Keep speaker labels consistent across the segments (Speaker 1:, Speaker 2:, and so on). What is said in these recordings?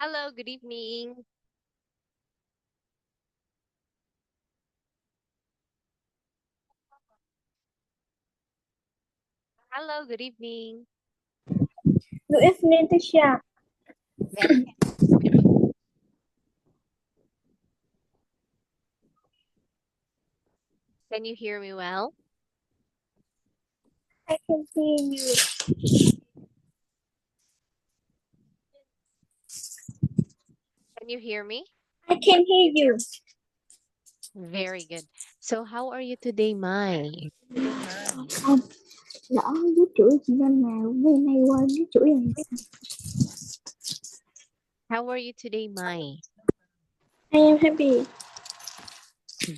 Speaker 1: Hello, good evening. Hello, good evening.
Speaker 2: Good evening, teacher.
Speaker 1: Can you hear me well?
Speaker 2: I can hear you.
Speaker 1: Can you hear me?
Speaker 2: I can hear you.
Speaker 1: Very good. So how are you today, Mai?
Speaker 2: Không, lỡ viết chữ chị nên nào bên này qua viết chữ này.
Speaker 1: How are you today, Mai?
Speaker 2: I am happy.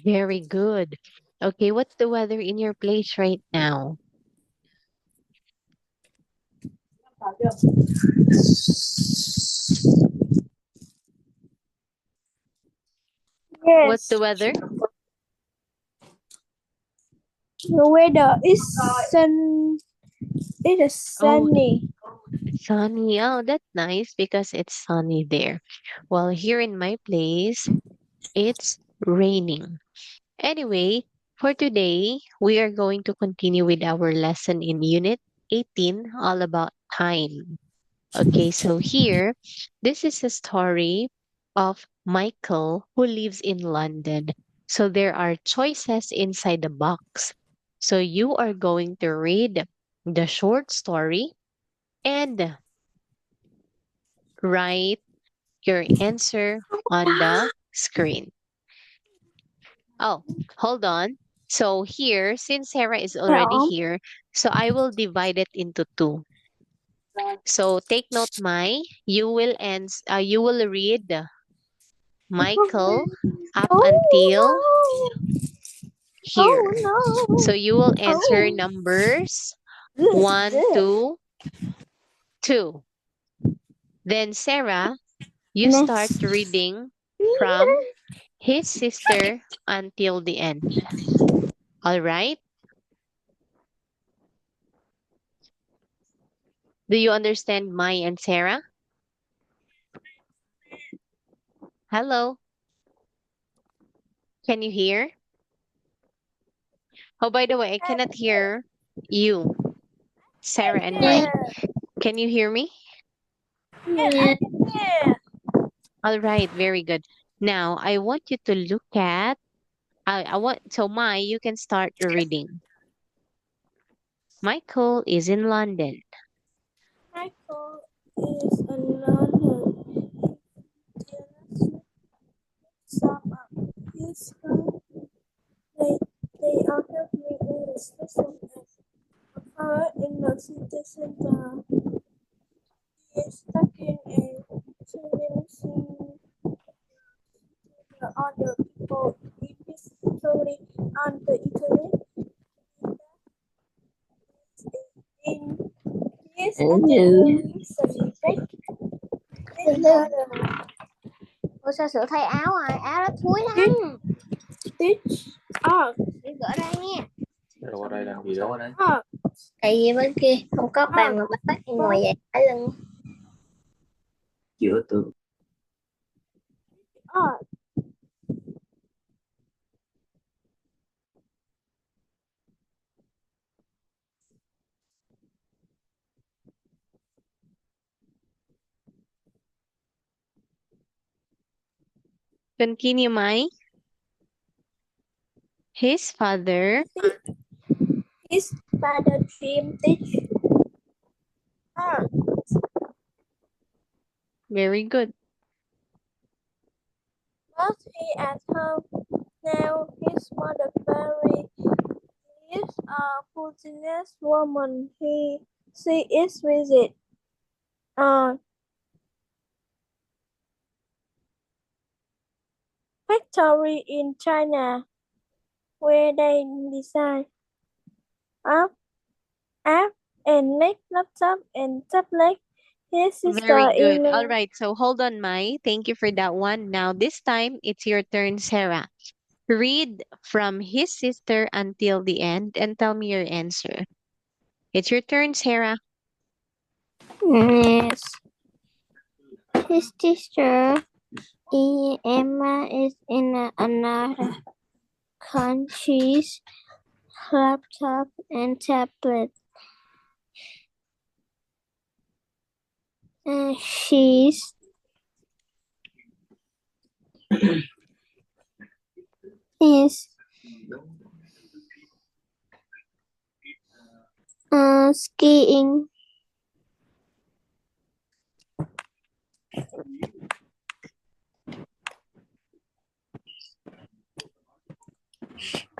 Speaker 1: Very good. Okay, what's the weather in your place right now? What's
Speaker 2: Yes,
Speaker 1: the weather?
Speaker 2: the weather is it is
Speaker 1: Oh,
Speaker 2: sunny.
Speaker 1: sunny. Oh, that's nice because it's sunny there. Well, here in my place, it's raining. Anyway, for today, we are going to continue with our lesson in Unit 18, all about time. Okay, so here, this is a story of Michael who lives in London. So there are choices inside the box. So you are going to read the short story and write your answer on the screen. Oh, hold on. So here, since Sarah is already
Speaker 2: Rõ.
Speaker 1: here, so I will divide it into two. So take note, Mai. You will read Michael up
Speaker 2: Oh
Speaker 1: until
Speaker 2: no! Oh
Speaker 1: here.
Speaker 2: no!
Speaker 1: So you will answer
Speaker 2: Oh,
Speaker 1: numbers
Speaker 2: good,
Speaker 1: one
Speaker 2: good.
Speaker 1: to two. Then Sarah, you start
Speaker 2: Next.
Speaker 1: reading from his sister until the end. All right? Do you understand Mai and Sarah? Hello? Can you hear? Oh, by the way, I cannot hear you, Sarah and Mai.
Speaker 2: Yeah,
Speaker 1: Can you hear me?
Speaker 2: yeah, I can hear.
Speaker 1: All right, very good. Now, I want you to look at, I want, so Mai, you can start your reading. Michael is in London.
Speaker 2: Michael is in London. Some of his friends, they, they are helping in the station and her in the city center. He is talking and challenging the other people physically on the internet. In his academic certificate, his father
Speaker 3: Ủa sao sữa thay áo rồi? Áo đó thúi lắm.
Speaker 2: teach art.
Speaker 3: Để gỡ ra nha.
Speaker 4: Rồi qua đây làm gì đó đấy?
Speaker 2: Art.
Speaker 3: Tại vì bên kia không có bàn mà bắt bắt em ngồi dậy phải lưng.
Speaker 4: Giữa tường.
Speaker 2: Art.
Speaker 1: Continue, Mai. His father,
Speaker 2: His father dream teach art.
Speaker 1: very good.
Speaker 2: But he at home now. His mother very is a business woman. She is visit a factory in China where they design app, app and make laptop and tablet. His
Speaker 1: Very
Speaker 2: sister
Speaker 1: good.
Speaker 2: in
Speaker 1: All right, so hold on, Mai. Thank you for that one. Now, this time, it's your turn, Sarah. Read from his sister until the end and tell me your answer. It's your turn, Sarah.
Speaker 2: yes.
Speaker 3: His sister Emma is in another country's laptop and tablet. She's is skiing.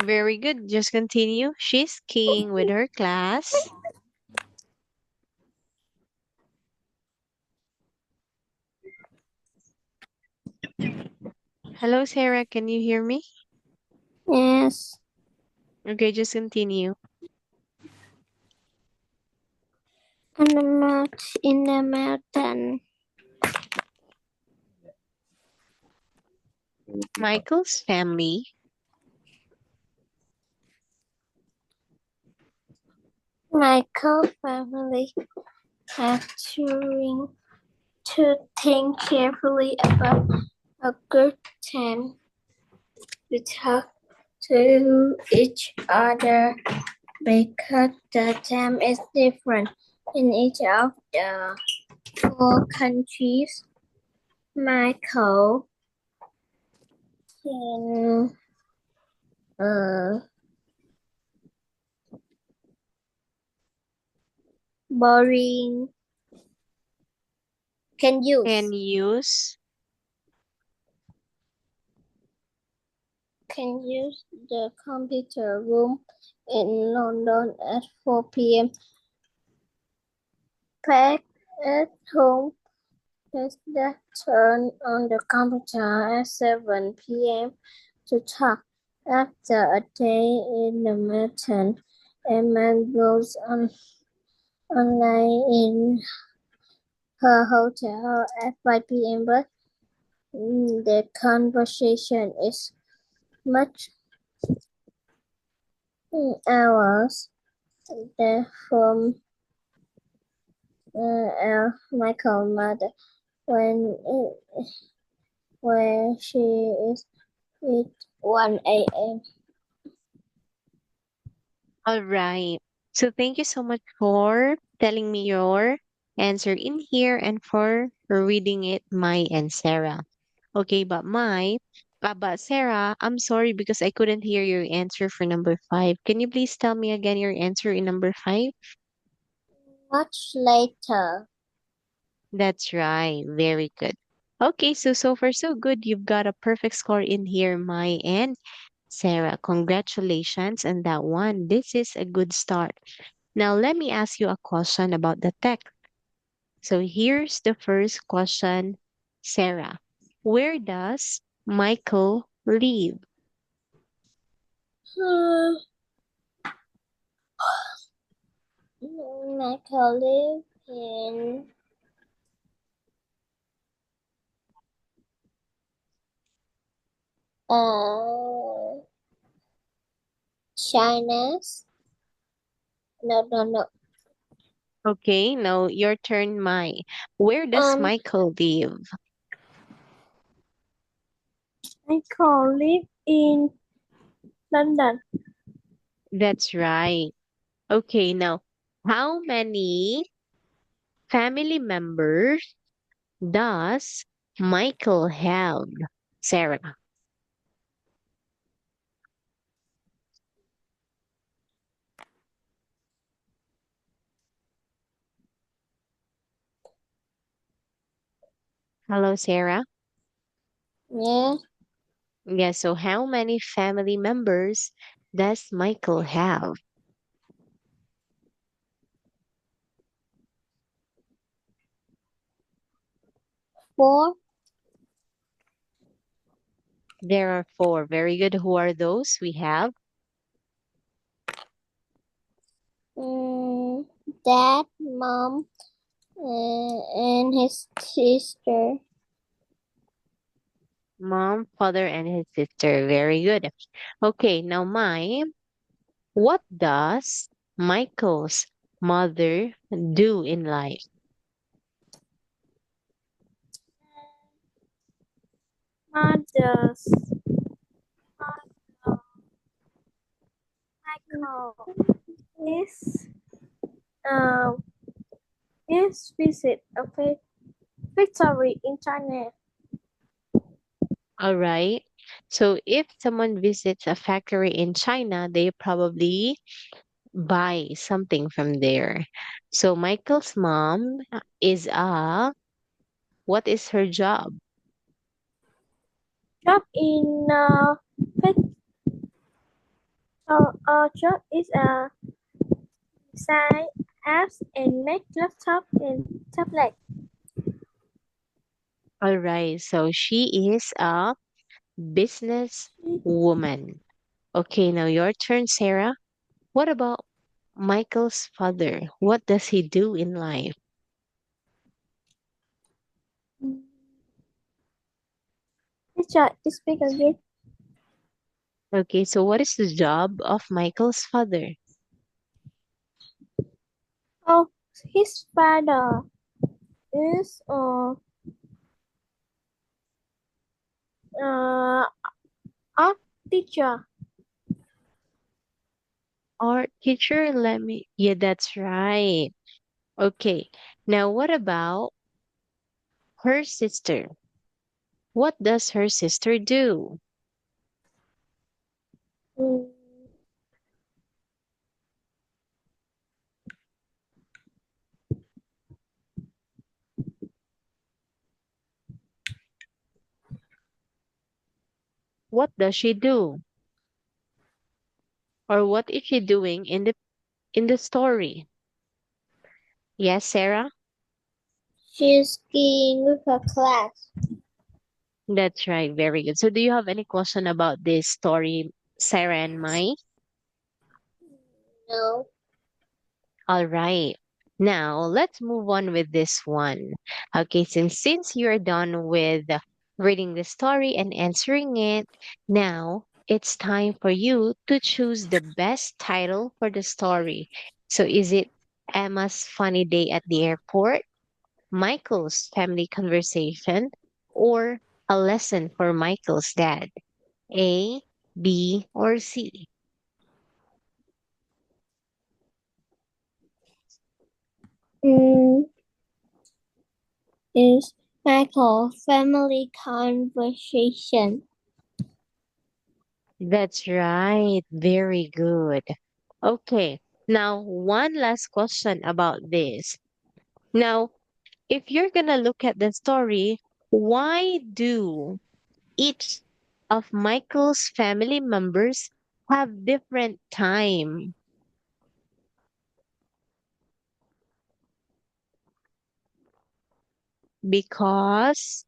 Speaker 1: Very good. Just continue. She's skiing with her class. Hello, Sarah. Can you hear me?
Speaker 3: Yes.
Speaker 1: Okay, just continue.
Speaker 3: In the mountain.
Speaker 1: Michael's family.
Speaker 3: Michael family have to think carefully about a good time to talk to each other because the time is different in each of the four countries. Michael can boring can
Speaker 1: Can
Speaker 3: use
Speaker 1: use.
Speaker 3: the computer room in London at 4 p.m. Back at home, his dad turned on the computer at 7 p.m. to talk. After a day in the mountain, Emma goes online in her hotel at 5 p.m. But the conversation is much hours from Michael's mother when where she is at 1 a.m.
Speaker 1: All right. So thank you so much for telling me your answer in here and for reading it, Mai and Sarah. Okay, but Sarah, I'm sorry because I couldn't hear your answer for number 5. Can you please tell me again your answer in number 5?
Speaker 3: Much later.
Speaker 1: That's right. Very good. Okay, so far so good. You've got a perfect score in here, Mai and Sarah. Congratulations on that one. This is a good start. Now let me ask you a question about the text. So here's the first question, Sarah. Where does Michael live?
Speaker 3: Michael live in China's. No.
Speaker 1: Okay, now your turn, Mai. Where does Michael live?
Speaker 3: Michael live in London.
Speaker 1: That's right. Okay, now how many family members does Michael have? Sarah. Hello, Sarah.
Speaker 3: Yeah.
Speaker 1: Yeah, so how many family members does Michael have?
Speaker 3: 4.
Speaker 1: There are 4. Very good. Who are those we have?
Speaker 3: Dad, mom, and his sister.
Speaker 1: Mom, father, and his sister. Very good. Okay, now what does Michael's mother do in life?
Speaker 3: The Michael is um is visit a factory in China.
Speaker 1: All right. So if someone visits a factory in China, they probably buy something from there. So Michael's mom is what is her job?
Speaker 3: Job in job is a design apps and make laptop and tablet.
Speaker 1: All right. So she is a business woman. Okay, now your turn, Sarah. What about Michael's father? What does he do in life?
Speaker 3: Teacher is big again.
Speaker 1: Okay, so what is the job of Michael's father?
Speaker 3: Oh, his father is uh art teacher.
Speaker 1: Art teacher? Yeah, that's right. Okay, now what about her sister? What does her sister do?
Speaker 3: Mm,
Speaker 1: What does she do? Or what is she doing in the story? Yes, Sarah?
Speaker 3: she's skiing with her class.
Speaker 1: That's right. Very good. So do you have any question about this story, Sarah and Mai?
Speaker 3: No.
Speaker 1: All right. Now let's move on with this one. Okay, since you're done with reading the story and answering it, now it's time for you to choose the best title for the story. So is it Emma's funny day at the airport, Michael's family conversation, or a lesson for Michael's dad? A, B, or C?
Speaker 3: Mm, is Michael family conversation.
Speaker 1: That's right. Very good. Okay. Now, one last question about this. Now, if you're going to look at the story, why do each of Michael's family members have different time? Because,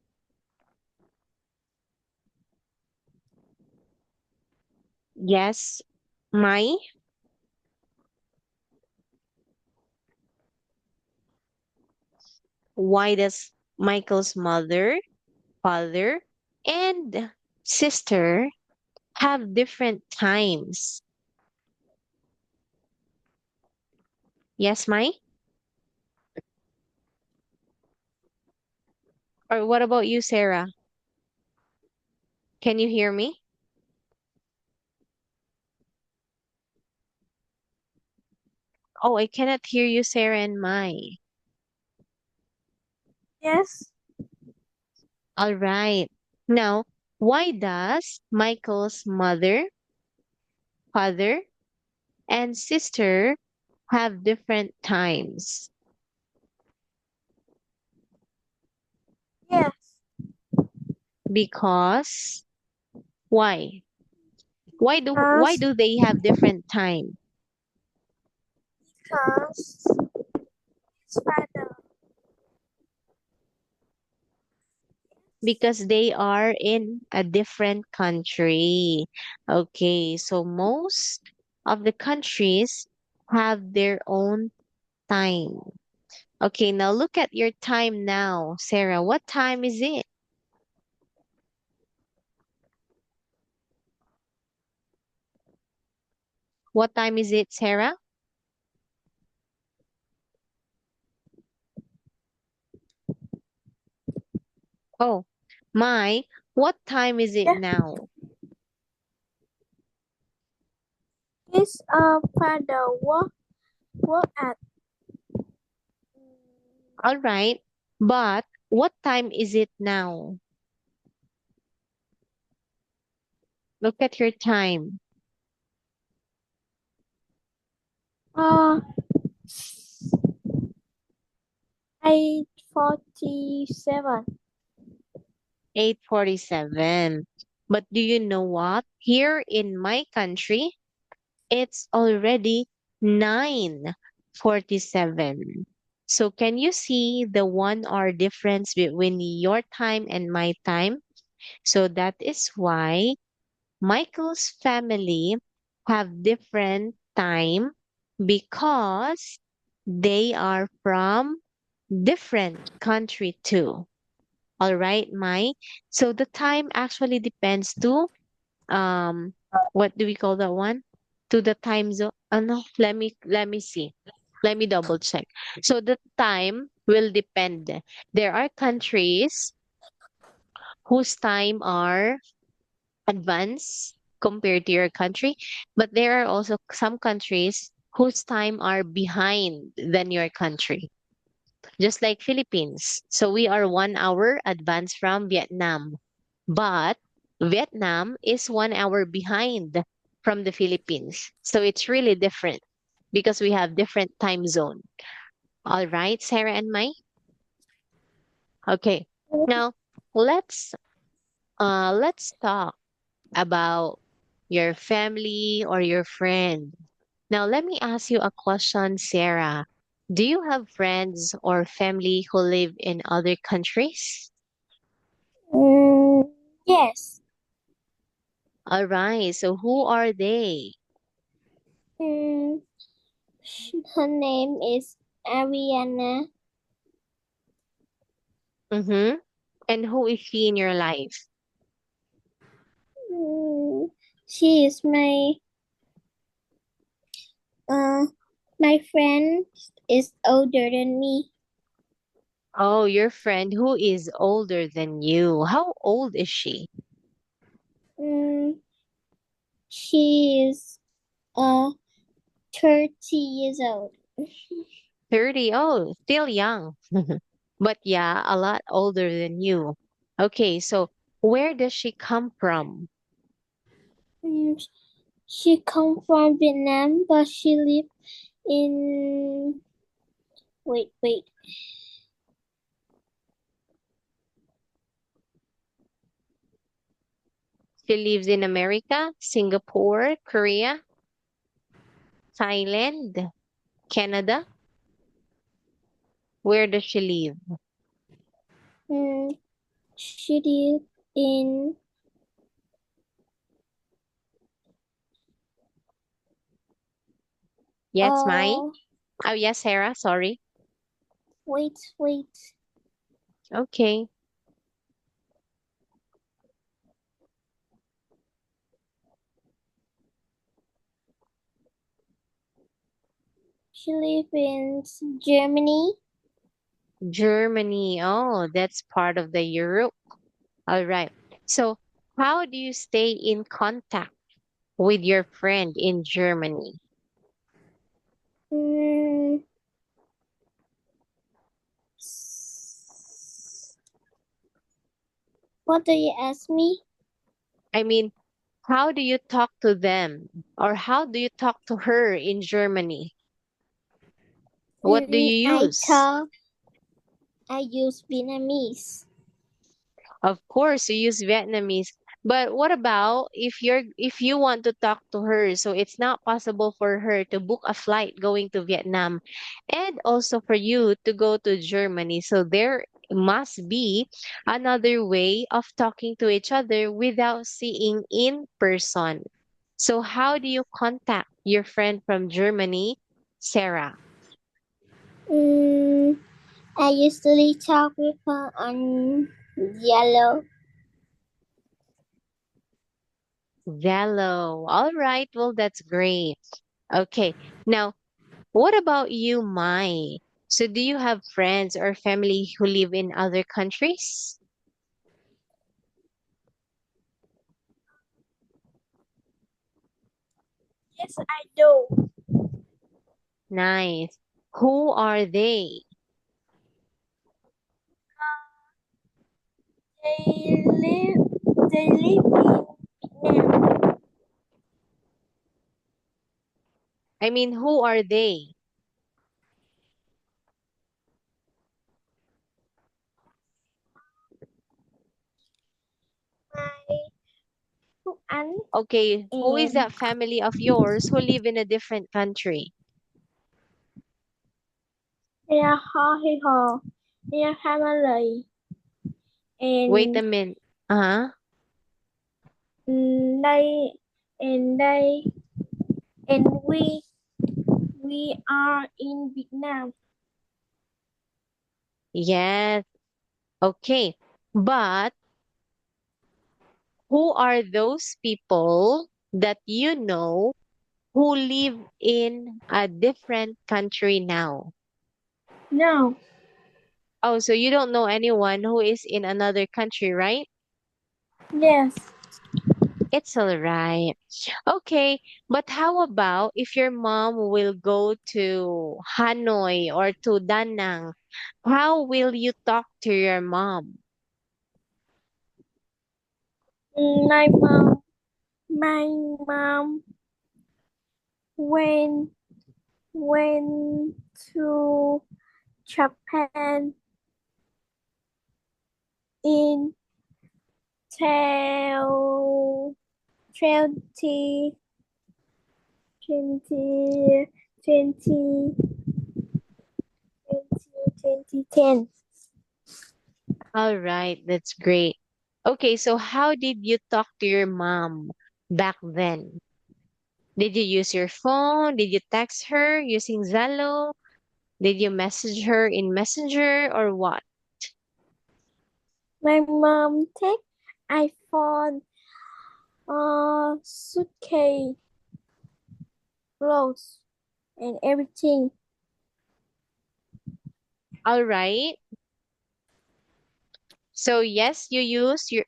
Speaker 1: yes, my, why does Michael's mother, father, and sister have different times? Yes, Mai? Or what about you, Sarah? Can you hear me? Oh, I cannot hear you, Sarah and Mai.
Speaker 3: Yes.
Speaker 1: All right. Now, why does Michael's mother, father, and sister have different times?
Speaker 3: Yes.
Speaker 1: Because why? Why
Speaker 3: Because
Speaker 1: do they have different time?
Speaker 3: because his father.
Speaker 1: Because they are in a different country. Okay, so most of the countries have their own time. Okay, now look at your time now, Sarah. What time is it? What time is it, Sarah? Oh, my. What time is it
Speaker 2: Yeah.
Speaker 1: now?
Speaker 2: His father work at
Speaker 1: All right. But what time is it now? Look at your time.
Speaker 2: uh 8:47.
Speaker 1: 8:47. But do you know what? Here in my country, it's already 9:47. So can you see the 1 hour difference between your time and my time? So that is why Michael's family have different time because they are from different country too. All right, Mai. So the time actually depends to what do we call that one? To the time zone. No, let me see. Let me double check. So the time will depend. There are countries whose time are advanced compared to your country, but there are also some countries whose time are behind than your country. Just like Philippines. So we are 1 hour advanced from Vietnam. But Vietnam is 1 hour behind from the Philippines. So it's really different because we have different time zone. All right, Sarah and Mai. Okay. Now let's talk about your family or your friend. Now let me ask you a question, Sarah. Do you have friends or family who live in other countries?
Speaker 3: Yes.
Speaker 1: All right. So who are they?
Speaker 3: Mm, her name is Ariana.
Speaker 1: Mm-hmm. And who is she in your life?
Speaker 3: Mm, she is uh my friend is older than me.
Speaker 1: Oh, your friend who is older than you. How old is she?
Speaker 3: Mm, she is 30 years old.
Speaker 1: 30. Oh, still young. But yeah, a lot older than you. Okay, so where does she come from?
Speaker 3: Mm, she come from Vietnam, but she live in wait.
Speaker 1: She lives in America, Singapore, Korea, Thailand, Canada. Where does she live?
Speaker 3: Mm, she live in
Speaker 1: Yes, Mai.
Speaker 3: uh
Speaker 1: Oh, yes, Sarah. Sorry.
Speaker 3: wait.
Speaker 1: Okay.
Speaker 3: She live in Germany.
Speaker 1: Germany. Oh, that's part of the Europe. All right. So, how do you stay in contact with your friend in Germany?
Speaker 3: Mm, what do you ask me?
Speaker 1: I mean, how do you talk to them? Or how do you talk to her in Germany? What do you use?
Speaker 3: I use Vietnamese.
Speaker 1: Of course, you use Vietnamese. But what about if you want to talk to her, so it's not possible for her to book a flight going to Vietnam and also for you to go to Germany. So there must be another way of talking to each other without seeing in person. So how do you contact your friend from Germany, Sarah?
Speaker 3: Mm, I usually talk with her on Yellow.
Speaker 1: Zello. All right, well that's great. Okay. Now, what about you, Mai? So, do you have friends or family who live in other countries?
Speaker 3: Yes, I do.
Speaker 1: Nice. Who are they?
Speaker 3: They live. They live in Vietnam.
Speaker 1: I mean, who are they?
Speaker 3: Phúc Ánh
Speaker 1: Okay, who is
Speaker 3: and
Speaker 1: that family of yours who live in a different country?
Speaker 3: their Ho, their family,
Speaker 1: Wait
Speaker 3: and
Speaker 1: a minute. Uh-huh.
Speaker 3: they and they and we are in Vietnam.
Speaker 1: Yes. Okay. But who are those people that you know who live in a different country now?
Speaker 3: No,
Speaker 1: Oh, so you don't know anyone who is in another country, right?
Speaker 3: yes,
Speaker 1: It's all right. Okay, but how about if your mom will go to Hanoi or to Da Nang? How will you talk to your mom?
Speaker 3: my my mom went went to Japan in till 20 20 20 2010.
Speaker 1: All right, that's great. Okay, so how did you talk to your mom back then? Did you use your phone? Did you text her using Zello? Did you message her in Messenger or what?
Speaker 3: My mom take iPhone, suitcase, clothes, and everything.
Speaker 1: All right. So yes, you use your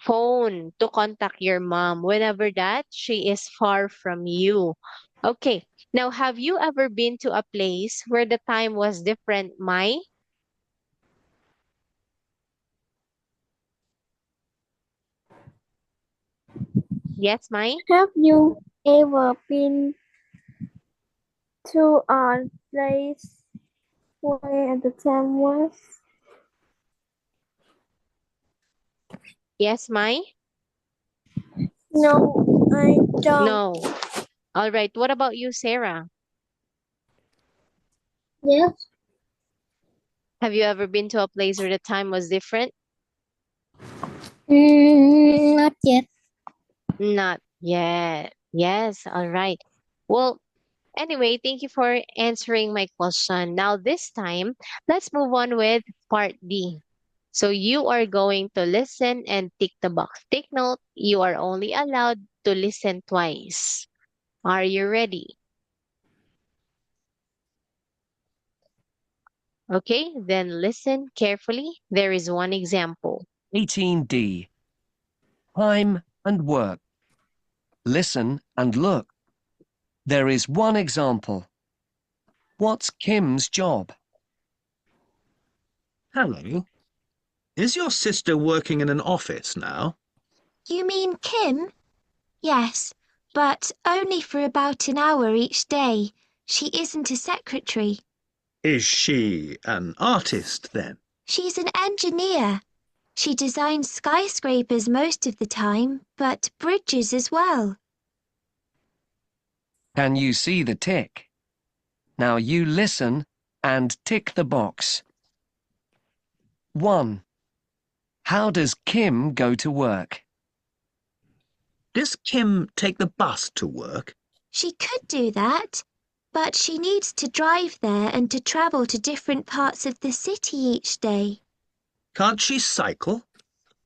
Speaker 1: phone to contact your mom whenever that she is far from you. Okay. Now, have you ever been to a place where the time was different, Mai? Yes, Mai?
Speaker 3: Have you ever been to a place where the time was?
Speaker 1: Yes, Mai?
Speaker 3: No, I don't.
Speaker 1: No. All right. What about you, Sarah?
Speaker 3: Yes.
Speaker 1: Have you ever been to a place where the time was different?
Speaker 3: Not yet.
Speaker 1: Not yet. Yes. All right. Well, anyway, thank you for answering my question. Now, this time, let's move on with part D. So, you are going to listen and tick the box. Take note, you are only allowed to listen twice. Are you ready? Okay, then listen carefully. There is one example.
Speaker 5: 18D. Time and work. Listen and look. There is one example. What's Kim's job?
Speaker 6: Hello. Is your sister working in an office now?
Speaker 7: You mean Kim? Yes, but only for about an hour each day. She isn't a secretary.
Speaker 6: Is she an artist then?
Speaker 7: She's an engineer. She designs skyscrapers most of the time, but bridges as well.
Speaker 5: Can you see the tick? Now you listen and tick the box. 1. How does Kim go to work?
Speaker 6: Does Kim take the bus to work?
Speaker 7: She could do that, but she needs to drive there and to travel to different parts of the city each day.
Speaker 6: Can't she cycle?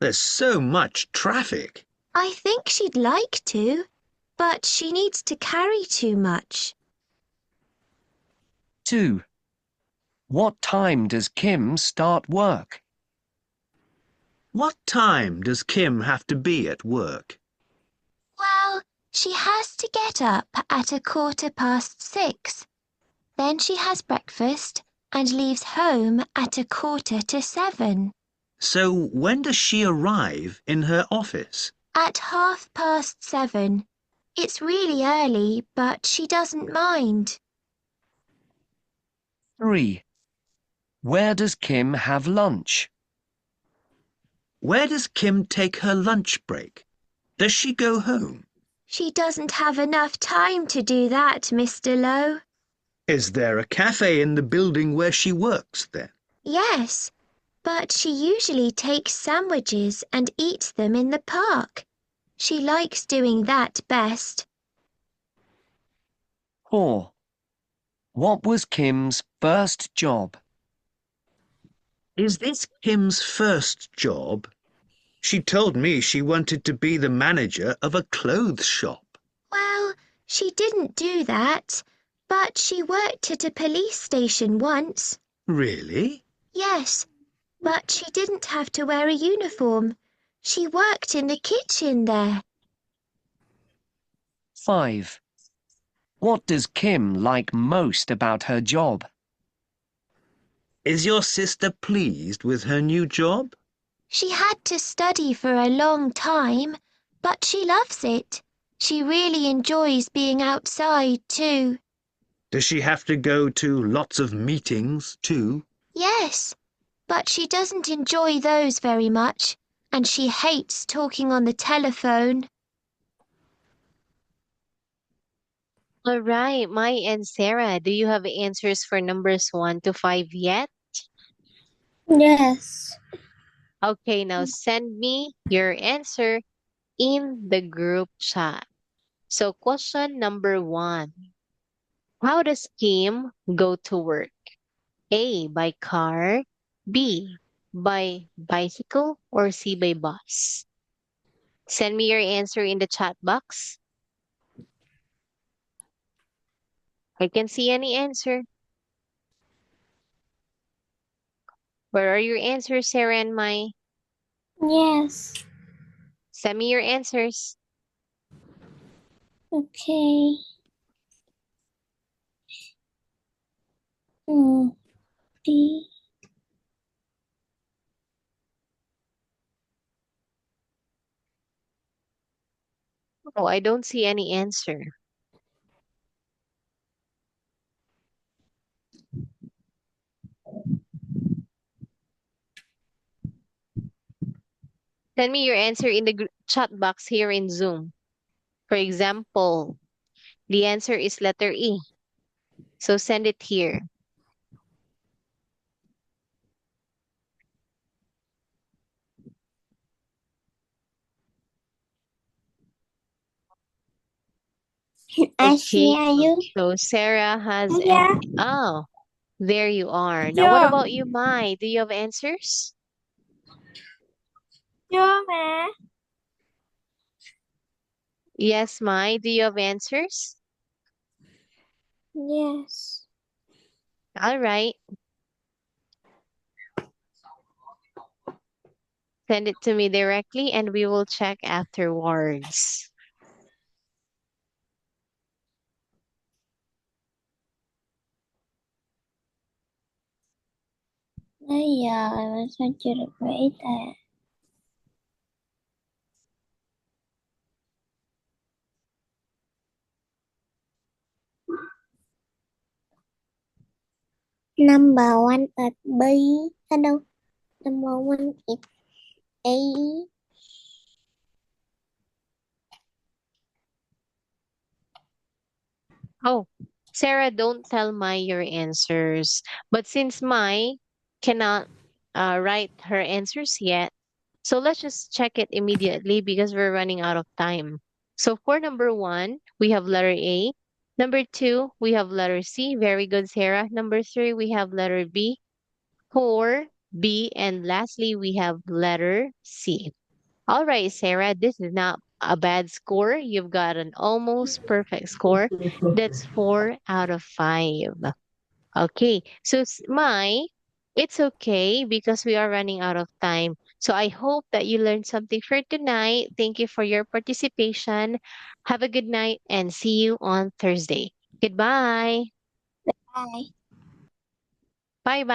Speaker 6: There's so much traffic.
Speaker 7: I think she'd like to, but she needs to carry too much.
Speaker 5: 2. What time does Kim start work?
Speaker 6: What time does Kim have to be at work?
Speaker 7: Well, She has to get up at 6:15. Then she has breakfast and leaves home at 6:45.
Speaker 6: So when does she arrive in her office?
Speaker 7: At 7:30. It's really early, but she doesn't mind.
Speaker 5: 3. Where does Kim have lunch?
Speaker 6: Where does Kim take her lunch break? Does she go home?
Speaker 7: She doesn't have enough time to do that, Mr. Lowe.
Speaker 6: Is there a cafe in the building where she works then?
Speaker 7: Yes, but she usually takes sandwiches and eats them in the park. She likes doing that best.
Speaker 5: 4. What was Kim's first job?
Speaker 6: Is this Kim's first job? She told me she wanted to be the manager of a clothes shop.
Speaker 7: Well, she didn't do that, but she worked at a police station once.
Speaker 6: Really?
Speaker 7: Yes, but she didn't have to wear a uniform. She worked in the kitchen there.
Speaker 5: 5. What does Kim like most about her job?
Speaker 6: Is your sister pleased with her new job?
Speaker 7: She had to study for a long time, but she loves it. She really enjoys being outside too.
Speaker 6: Does she have to go to lots of meetings too?
Speaker 7: Yes, but she doesn't enjoy those very much, and she hates talking on the telephone.
Speaker 1: All right, Mai and Sarah, do you have answers for numbers 1 to 5 yet?
Speaker 3: Yes.
Speaker 1: Okay, now send me your answer in the group chat. So question number 1. How does Kim go to work? A, by car, B, by bicycle, or C, by bus? Send me your answer in the chat box. I can see any answer. Where are your answers, Sarah and Mai?
Speaker 3: Yes.
Speaker 1: Send me your answers.
Speaker 3: Okay. D.
Speaker 1: Oh, I don't see any answer. Send me your answer in the chat box here in Zoom. For example, the answer is letter E. So send it here.
Speaker 3: I see
Speaker 1: Okay,
Speaker 3: you.
Speaker 1: so Sarah has
Speaker 3: Yeah.
Speaker 1: oh, there you are. Now, what
Speaker 3: Chưa?
Speaker 1: about you, Mai? Do you have answers?
Speaker 3: Chưa mà.
Speaker 1: Yes, Mai, do you have answers?
Speaker 3: Yes.
Speaker 1: All right. Send it to me directly and we will check afterwards.
Speaker 3: Bây giờ mà sao chưa được vậy ta? Number one at B. À đâu? Number one is A.
Speaker 1: Oh, Sarah, don't tell Mai your answers. But since Mai cannot write her answers yet, so let's just check it immediately because we're running out of time. So for number 1, we have letter A. Number 2, we have letter C. Very good, Sarah. Number 3, we have letter B. 4, B. And lastly, we have letter C. All right, Sarah, this is not a bad score. You've got an almost perfect score. That's 4 out of 5. Okay, so Mai, It's okay because we are running out of time. So I hope that you learned something for tonight. Thank you for your participation. Have a good night and see you on Thursday. Goodbye.
Speaker 3: Bye.
Speaker 1: Bye bye.